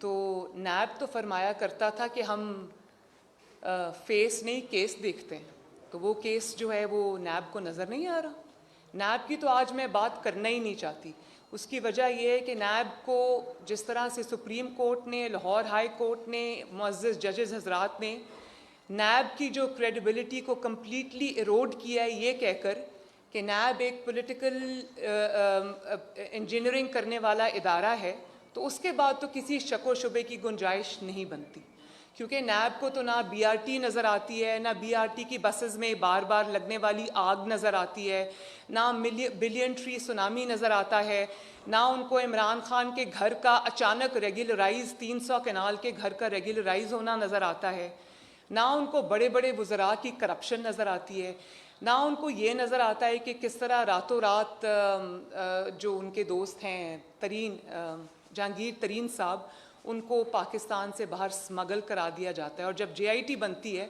तो नैब तो फरमाया करता था कि हम फेस नहीं केस देखते हैं, तो वो केस जो है वो नैब को नज़र नहीं आ रहा। नैब की तो आज मैं बात करना ही नहीं चाहती। उसकी वजह ये है कि नैब को जिस तरह से सुप्रीम कोर्ट ने, लाहौर हाई कोर्ट ने, मुअज़्ज़ज़ जजेस हजरात ने नैब की जो क्रेडिबिलिटी को कम्प्लीटली इरोड किया है, ये कहकर कि नैब एक पॉलिटिकल इंजीनियरिंग करने वाला इदारा है, तो उसके बाद तो किसी शक व शुबे की गुंजाइश नहीं बनती। क्योंकि नैब को तो ना बीआरटी नज़र आती है, ना बीआरटी की बसेस में बार बार लगने वाली आग नज़र आती है, ना बिलियन ट्री सुनामी नज़र आता है, ना उनको इमरान खान के घर का अचानक रेगुलराइज 300 कनाल के घर का रेगुलराइज होना नज़र आता है, ना उनको बड़े बड़े वज़रा की करप्शन नज़र आती है, ना उनको ये नज़र आता है कि किस तरह रातों रात जो उनके दोस्त हैं जहांगीर तरीन साहब, उनको पाकिस्तान से बाहर स्मगल करा दिया जाता है। और जब JIT बनती है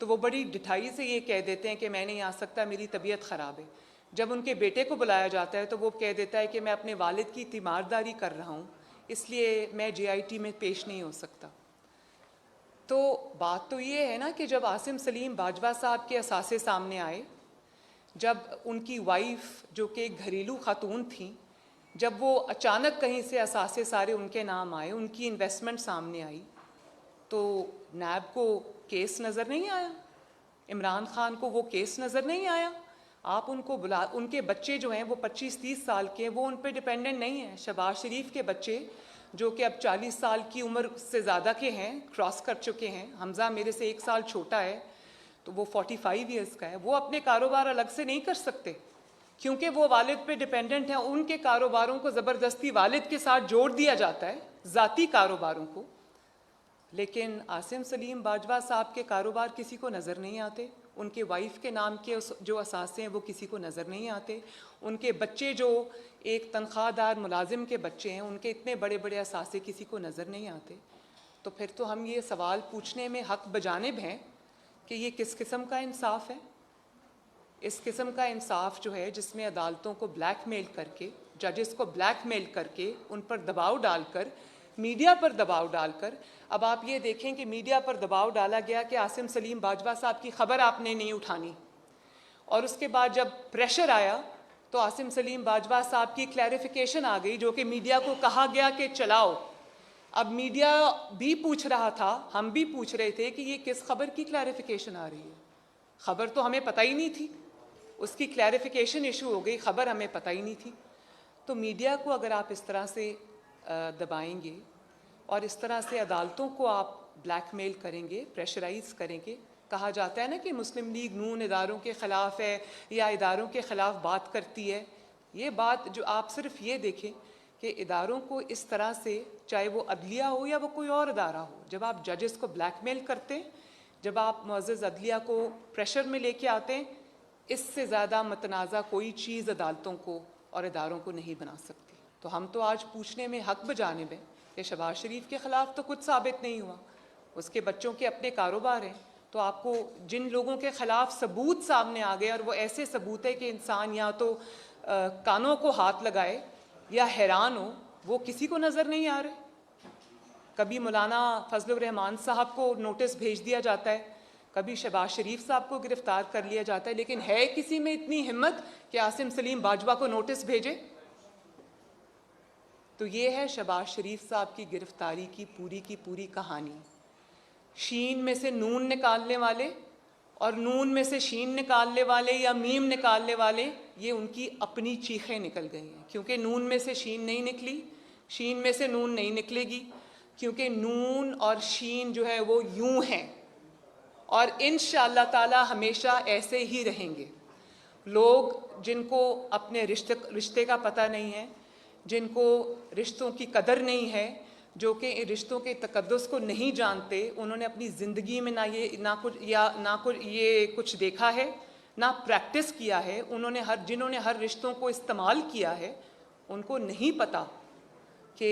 तो वो बड़ी ढिठाई से ये कह देते हैं कि मैं नहीं आ सकता, मेरी तबीयत ख़राब है। जब उनके बेटे को बुलाया जाता है तो वो कह देता है कि मैं अपने वालिद की तीमारदारी कर रहा हूँ, इसलिए मैं JIT में पेश नहीं हो सकता। तो बात तो ये है ना कि जब आसिम सलीम बाजवा साहब के असासे सामने आए, जब उनकी वाइफ जो कि घरेलू खातून थी, जब वो अचानक कहीं से असासे सारे उनके नाम आए, उनकी इन्वेस्टमेंट सामने आई, तो नैब को केस नज़र नहीं आया, इमरान खान को वो केस नज़र नहीं आया। आप उनको बुला, उनके बच्चे जो हैं वो 25-30 साल के हैं, वो उन पर डिपेंडेंट नहीं हैं। शहबाज शरीफ के बच्चे जो कि अब 40 साल की उम्र से ज़्यादा के हैं, क्रॉस कर चुके हैं, हमज़ा मेरे से 1 साल छोटा है, तो वो 45 ईयर्स का है, वो अपने कारोबार अलग से नहीं कर सकते क्योंकि वो वालिद पे डिपेंडेंट हैं। उनके कारोबारों को ज़बरदस्ती वालिद के साथ जोड़ दिया जाता है, ज़ाती कारोबारों को। लेकिन आसिम सलीम बाजवा साहब के कारोबार किसी को नज़र नहीं आते, उनके वाइफ के नाम के जो असासे हैं वो किसी को नज़र नहीं आते, उनके बच्चे जो एक तनख्वाहदार मुलाजिम के बच्चे हैं, उनके इतने बड़े बड़े असासे किसी को नज़र नहीं आते। तो फिर तो हम ये सवाल पूछने में हक बजानिब हैं कि ये किस किस्म का इंसाफ है। इस किस्म का इंसाफ जो है जिसमें अदालतों को ब्लैकमेल करके, जजेस को ब्लैकमेल करके, उन पर दबाव डालकर, मीडिया पर दबाव डालकर, अब आप ये देखें कि मीडिया पर दबाव डाला गया कि आसिम सलीम बाजवा साहब की खबर आपने नहीं उठानी, और उसके बाद जब प्रेशर आया तो आसिम सलीम बाजवा साहब की क्लैरिफिकेशन आ गई, जो कि मीडिया को कहा गया कि चलाओ। अब मीडिया भी पूछ रहा था, हम भी पूछ रहे थे कि ये किस खबर की क्लैरिफिकेशन आ रही है, खबर तो हमें पता ही नहीं थी, उसकी क्लैरिफिकेशन इशू हो गई, खबर हमें पता ही नहीं थी। तो मीडिया को अगर आप इस तरह से दबाएंगे और इस तरह से अदालतों को आप ब्लैकमेल करेंगे, प्रेशराइज करेंगे, कहा जाता है ना कि मुस्लिम लीग नून इदारों के ख़िलाफ़ है या इदारों के ख़िलाफ़ बात करती है। ये बात जो आप सिर्फ ये देखें कि इदारों को इस तरह से, चाहे वो अदलिया हो या वो कोई और इदारा हो, जब आप जजेस को ब्लैकमेल करते हैं, जब आप मुअज़्ज़ज़ अदलिया को प्रेशर में लेके आते हैं, इससे ज़्यादा मतनाज़ा कोई चीज़ अदालतों को और इदारों को नहीं बना सकती। तो हम तो आज पूछने में हक बजानिब हैं कि शहबाज शरीफ के ख़िलाफ़ तो कुछ साबित नहीं हुआ, उसके बच्चों के अपने कारोबार हैं। तो आपको जिन लोगों के ख़िलाफ़ सबूत सामने आ गए, और वो ऐसे सबूत है कि इंसान या तो कानों को हाथ लगाए या हैरान हो, वो किसी को नज़र नहीं आ रहे। कभी मौलाना फजलुर रहमान साहब को नोटिस भेज दिया जाता है, कभी शहबाज शरीफ साहब को गिरफ्तार कर लिया जाता है, लेकिन है किसी में इतनी हिम्मत कि आसिम सलीम बाजवा को नोटिस भेजे? तो ये है शहबाज शरीफ साहब की गिरफ्तारी की पूरी कहानी। शीन में से नून निकालने वाले और नून में से शीन निकालने वाले या मीम निकालने वाले, ये उनकी अपनी चीखें निकल गई हैं, क्योंकि नून में से शीन नहीं निकली, शीन में से नून नहीं निकलेगी, क्योंकि नून और शीन जो है वो यूं हैं और इंशाअल्लाह ताला हमेशा ऐसे ही रहेंगे। लोग जिनको अपने रिश्ते का पता नहीं है, जिनको रिश्तों की कदर नहीं है, जो कि रिश्तों के तकद्दुस को नहीं जानते, उन्होंने अपनी ज़िंदगी में ना कुछ ये कुछ देखा है, ना प्रैक्टिस किया है। जिन्होंने हर रिश्तों को इस्तेमाल किया है, उनको नहीं पता कि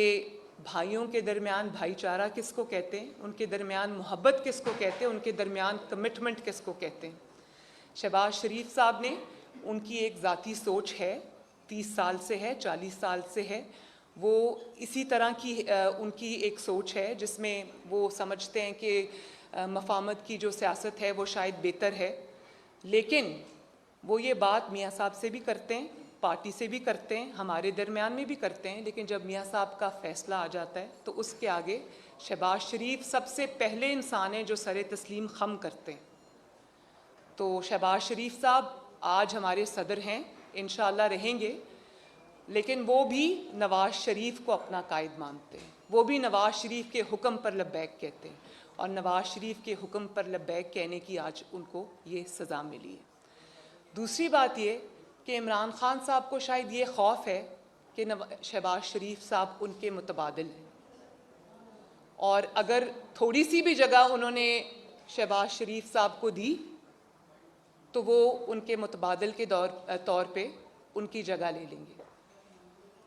भाइयों के दरमियान भाईचारा किसको कहते हैं, उनके दरमियान मोहब्बत किसको कहते हैं, उनके दरमियान कमिटमेंट किसको कहते हैं। शहबाज शरीफ साहब ने, उनकी एक ज़ाती सोच है, 30 साल से है, 40 साल से है, वो इसी तरह की उनकी एक सोच है जिसमें वो समझते हैं कि मफामत की जो सियासत है वो शायद बेहतर है, लेकिन वो ये बात मियाँ साहब से भी करते हैं, पार्टी से भी करते हैं, हमारे दरमियान में भी करते हैं, लेकिन जब मियाँ साहब का फ़ैसला आ जाता है तो उसके आगे शहबाज शरीफ सबसे पहले इंसान हैं जो सरे तस्लीम खम करते हैं। तो शहबाज शरीफ साहब आज हमारे सदर हैं, इंशाअल्लाह रहेंगे, लेकिन वो भी नवाज़ शरीफ को अपना कायद मानते हैं, वो भी नवाज़ शरीफ के हुक्म पर लब्बैक कहते हैं, और नवाज़ शरीफ के हुक्म पर लब्बैक कहने की आज उनको ये सज़ा मिली है। दूसरी बात ये कि इमरान खान साहब को शायद ये खौफ है कि शहबाज शरीफ साहब उनके मुतबादिल हैं, और अगर थोड़ी सी भी जगह उन्होंने शहबाज शरीफ साहब को दी तो वो उनके मुतबादिल के तौर पे उनकी जगह ले लेंगे।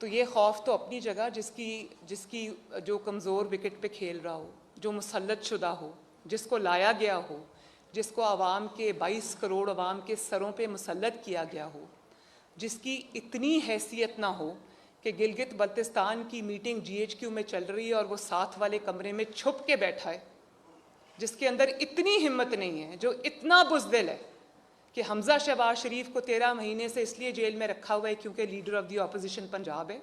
तो ये खौफ तो अपनी जगह, जिसकी जो कमज़ोर विकेट पे खेल रहा हो, जो मुसल्लत शुदा हो, जिसको लाया गया हो, जिसको आवाम के 22 करोड़ आवाम के सरों पे मुसल्लत किया गया हो, जिसकी इतनी हैसियत ना हो कि गिलगित बल्तिस्तान की मीटिंग GHQ में चल रही है और वो साथ वाले कमरे में छुप के बैठा है, जिसके अंदर इतनी हिम्मत नहीं है, जो इतना बुज़दिल है कि हमज़ा शहबाज शरीफ को 13 महीने से इसलिए जेल में रखा हुआ है क्योंकि leader of the opposition Punjab है,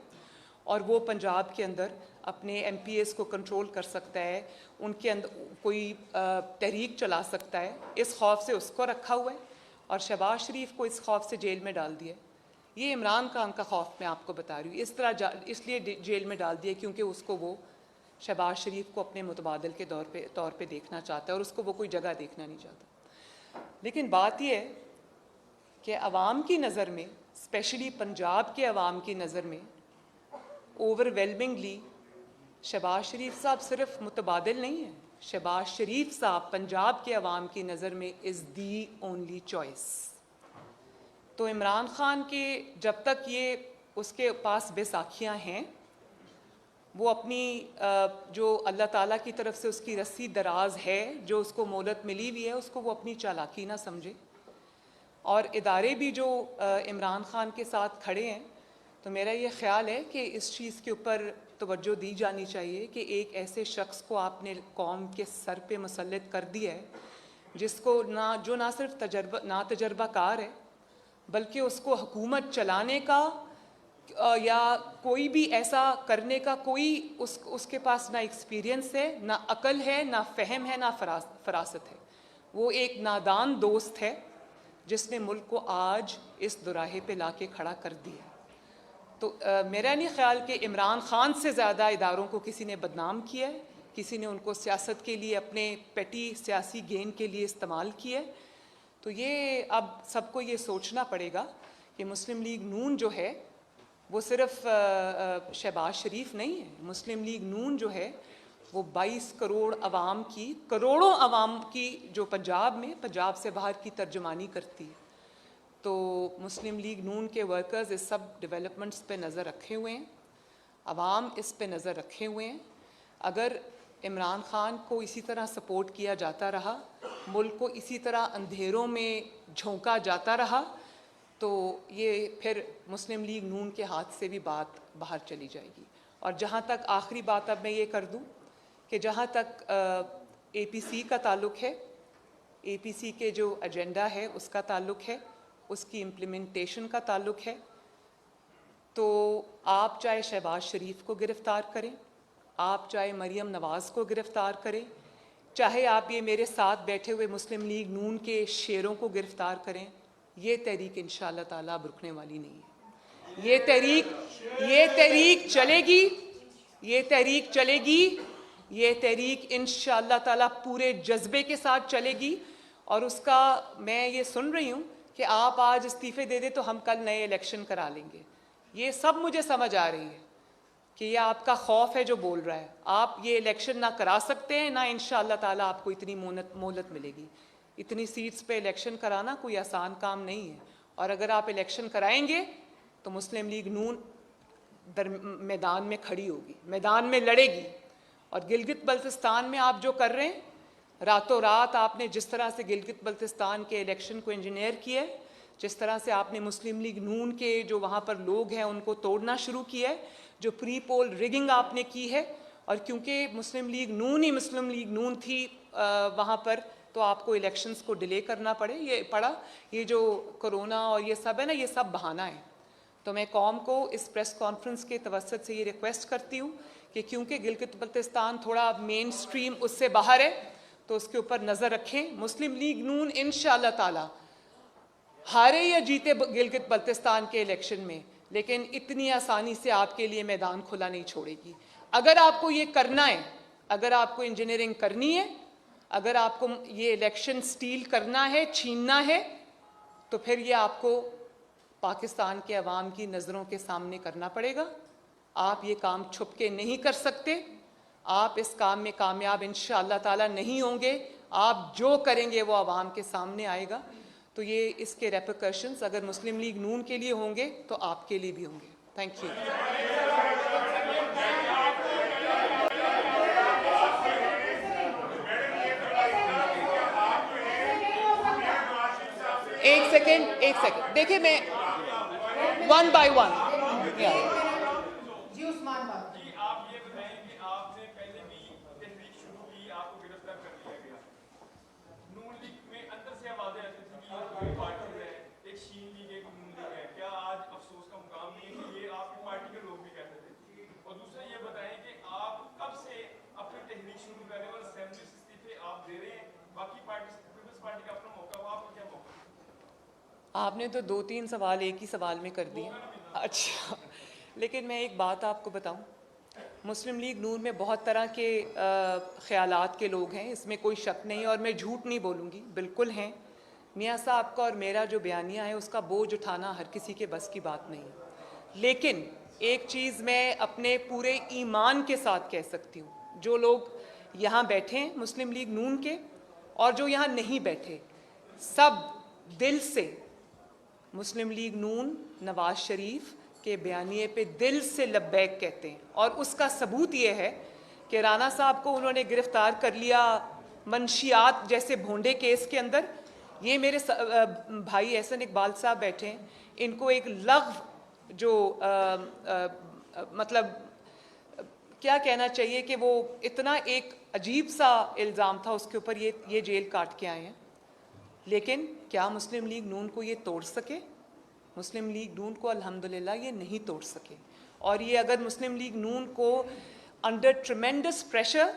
और वो पंजाब के अंदर अपने MPs को कंट्रोल कर सकता है, उनके अंदर कोई तहरीक चला सकता है, इस खौफ से उसको रखा हुआ है, और शहबाज शरीफ को इस खौफ से जेल में डाल दिया। ये इमरान खान का खौफ मैं आपको बता रही हूँ, इस तरह इसलिए जेल में डाल दिया क्योंकि उसको वो शहबाज शरीफ को अपने मुतबादिल के तौर पे देखना चाहता है, और उसको वो कोई जगह देखना नहीं चाहता। लेकिन बात यह है कि अवाम की नज़र में, स्पेशली पंजाब के अवाम की नज़र में, ओवरवेलमिंगली शहबाज शरीफ साहब सिर्फ मुतबादिल नहीं है, शहबाज शरीफ साहब पंजाब के अवाम की नज़र में इज़ दी ओनली चॉइस। तो इमरान खान के जब तक ये उसके पास बैसाखियाँ हैं, वो अपनी जो अल्लाह ताला की तरफ से उसकी रस्सी दराज है, जो उसको मोहलत मिली हुई है, उसको वो अपनी चालाकी ना समझे, और इदारे भी जो इमरान खान के साथ खड़े हैं, तो मेरा ये ख़्याल है कि इस चीज़ के ऊपर तवज्जो दी जानी चाहिए कि एक ऐसे शख्स को आपने कौम के सर पे मुसल्लत कर दिया है, जिसको जो ना सिर्फ तजर्बाकार है, बल्कि उसको हुकूमत चलाने का या कोई भी ऐसा करने का कोई उसके पास ना एक्सपीरियंस है, ना अकल है, ना फ़हम है, ना फरासत है। वो एक नादान दोस्त है जिसने मुल्क को आज इस दुराहे पे लाके खड़ा कर दिया। तो मेरा नहीं ख्याल कि इमरान खान से ज़्यादा इदारों को किसी ने बदनाम किया है, किसी ने उनको सियासत के लिए, अपने पेटी सियासी गेन के लिए इस्तेमाल किया है। तो ये अब सबको ये सोचना पड़ेगा कि मुस्लिम लीग नून जो है वो सिर्फ शहबाज शरीफ नहीं है। मुस्लिम लीग नून जो है वो 22 करोड़ अवाम की, करोड़ों अवाम की, जो पंजाब से बाहर की तर्जुमानी करती है। तो मुस्लिम लीग नून के वर्कर्स इस सब डेवलपमेंट्स पे नज़र रखे हुए हैं, अवाम इस पे नज़र रखे हुए हैं। अगर इमरान खान को इसी तरह सपोर्ट किया जाता रहा, मुल्क को इसी तरह अंधेरों में झोंका जाता रहा, तो ये फिर मुस्लिम लीग नून के हाथ से भी बात बाहर चली जाएगी। और जहाँ तक आखिरी बात अब मैं ये कर दूँ कि जहाँ तक APC का ताल्लुक़ है, APC के जो एजेंडा है उसका ताल्लुक़ है, उसकी इम्प्लीमेंटेशन का ताल्लुक़ है, तो आप चाहे शहबाज शरीफ को गिरफ़्तार करें, आप चाहे मरियम नवाज़ को गिरफ़्तार करें, चाहे आप ये मेरे साथ बैठे हुए मुस्लिम लीग नून के शेरों को गिरफ़्तार करें, ये तहरीक इंशाअल्लाह ताला अब रुकने वाली नहीं है। ये तहरीक चलेगी, ये तहरीक चलेगी, ये तहरीक इंशाअल्लाह ताला पूरे जज्बे के साथ चलेगी। और उसका मैं ये सुन रही हूँ कि आप आज इस्तीफ़े दे दें तो हम कल नए इलेक्शन करा लेंगे। ये सब मुझे समझ आ रही है कि ये आपका खौफ है जो बोल रहा है। आप ये इलेक्शन ना करा सकते हैं, ना इंशाअल्लाह ताला आपको इतनी मोहलत मिलेगी। इतनी सीट्स पे इलेक्शन कराना कोई आसान काम नहीं है, और अगर आप इलेक्शन कराएंगे तो मुस्लिम लीग नून मैदान में खड़ी होगी, मैदान में लड़ेगी। और गिलगित बल्तिस्तान में आप जो कर रहे हैं, रातों रात आपने जिस तरह से गिलगित बल्तिस्तान के इलेक्शन को इंजीनियर किया है, जिस तरह से आपने मुस्लिम लीग नून के जो वहाँ पर लोग हैं उनको तोड़ना शुरू किया है, जो प्री पोल रिगिंग आपने की है, और क्योंकि मुस्लिम लीग नून थी वहाँ पर, तो आपको इलेक्शंस को डिले करना पड़ा। ये जो कोरोना और ये सब है ना, ये सब बहाना है। तो मैं कौम को इस प्रेस कॉन्फ्रेंस के तवस्सुत से ये रिक्वेस्ट करती हूँ कि क्योंकि गिलगित बल्तिस्तान थोड़ा मेन स्ट्रीम उससे बाहर है, तो उसके ऊपर नज़र रखें। मुस्लिम लीग नून इंशाअल्लाह ताला हारे या जीते गिलगित बल्तिस्तान के इलेक्शन में, लेकिन इतनी आसानी से आपके लिए मैदान खुला नहीं छोड़ेगी। अगर आपको ये करना है, अगर आपको इंजीनियरिंग करनी है, अगर आपको ये इलेक्शन स्टील करना है, छीनना है, तो फिर ये आपको पाकिस्तान के अवाम की नज़रों के सामने करना पड़ेगा। आप ये काम छुप के नहीं कर सकते। आप इस काम में कामयाब इंशाअल्लाह ताला नहीं होंगे। आप जो करेंगे वो अवाम के सामने आएगा। तो ये इसके रेपरकशंस अगर मुस्लिम लीग नून के लिए होंगे तो आपके लिए भी होंगे। Thank you. एक सेकेंड देखिए, मैं वन बाय वन जी उस्मान बात कि आप ये बताएं कि आपने पहले भी तहरीक शुरू की, आपको गिरफ्तार कर लिया गया। नून लीग में अंदर से आवाजें आती थी कि ये कोई पार्टी है, एक शीन लीग एक नून लीग है। क्या आज अफसोस का मुकाम नहीं है कि ये आपकी पार्टी के लोग भी कहते थे? और दूसरा ये बताएं कि आप कब से अपनी तहरीक शुरू कर रहे हैं और असेंबली से इस्तीफे आप दे रहे हैं? बाकी पीपल्स पार्टी का अपना मौका हुआ, आपको क्या मौका? आपने तो 2-3 सवाल एक ही सवाल में कर दिए। अच्छा, लेकिन मैं एक बात आपको बताऊं, मुस्लिम लीग नून में बहुत तरह के ख़यालात के लोग हैं, इसमें कोई शक नहीं, और मैं झूठ नहीं बोलूँगी, बिल्कुल हैं। मियाँ साहब का और मेरा जो बयानिया है उसका बोझ उठाना हर किसी के बस की बात नहीं है। लेकिन एक चीज़ मैं अपने पूरे ईमान के साथ कह सकती हूँ, जो लोग यहाँ बैठे हैं मुस्लिम लीग नून के और जो यहाँ नहीं बैठे, सब दिल से मुस्लिम लीग नून नवाज शरीफ के बयानिए पे दिल से लब्बैक कहते हैं। और उसका सबूत ये है कि राना साहब को उन्होंने गिरफ्तार कर लिया मंशियात जैसे भोंडे केस के अंदर। ये मेरे भाई एहसन इकबाल साहब बैठे हैं, इनको एक लग़्व जो मतलब क्या कहना चाहिए कि वो इतना एक अजीब सा इल्ज़ाम था उसके ऊपर, ये जेल काट के आए हैं। लेकिन क्या मुस्लिम लीग नून को ये तोड़ सके? मुस्लिम लीग नून को अल्हम्दुलिल्लाह ये नहीं तोड़ सके। और ये अगर मुस्लिम लीग नून को अंडर ट्रिमेंडस प्रेशर,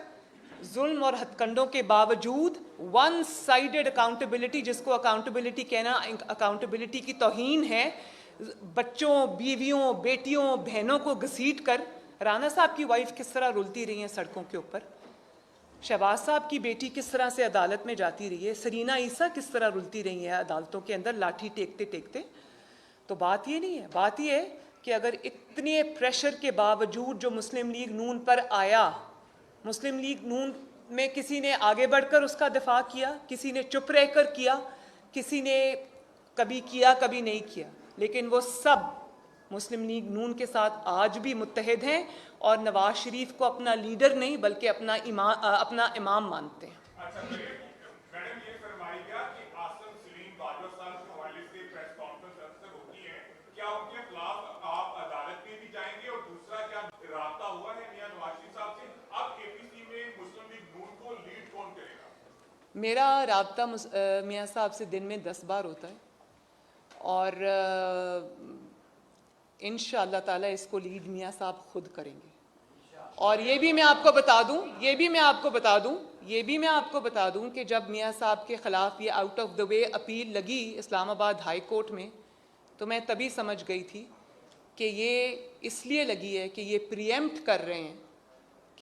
जुल्म और हथकंडों के बावजूद वन साइडेड अकाउंटेबिलिटी, जिसको अकाउंटेबिलिटी कहना अकाउंटेबिलिटी की तौहीन है, बच्चों, बीवियों, बेटियों, बहनों को घसीट कर, राना साहब की वाइफ किस तरह रुलती रही हैं सड़कों के ऊपर, शहबाज साहब की बेटी किस तरह से अदालत में जाती रही है, सरीना ईसा किस तरह रुलती रही है अदालतों के अंदर लाठी टेकते टेकते। तो बात ये नहीं है, बात ये है कि अगर इतने प्रेशर के बावजूद जो मुस्लिम लीग नून पर आया, मुस्लिम लीग नून में किसी ने आगे बढ़कर उसका दिफा किया, किसी ने चुप रहकर किया, किसी ने कभी किया कभी नहीं किया, लेकिन वो सब मुस्लिम लीग नून के साथ आज भी मुत्तहिद हैं और नवाज शरीफ को अपना लीडर नहीं बल्कि अपना इमाम मानते हैं। अच्छा, मैडम ये फरमाइएगा कि आसिम सलीम बाजवा साहब के हवाले से प्रेस कॉन्फ्रेंस अक्सर होती है, क्या उनके खिलाफ आप अदालत में भी जाएंगे? और दूसरा, क्या राब्ता हुआ है मियां नवाज शरीफ साहब से? अब एपीसी में मुस्लिम लीग नून को लीड कौन करेगा? मेरा राब्ता मियां साहब से दिन में 10 बार होता है और इंशाअल्लाह ताला इसको लीड मियां साहब खुद करेंगे। और ये भी मैं आपको बता दूं कि जब मियां साहब के ख़िलाफ़ ये out of the way appeal लगी इस्लामाबाद हाई कोर्ट में, तो मैं तभी समझ गई थी कि ये इसलिए लगी है कि ये प्रीएम्प्ट कर रहे हैं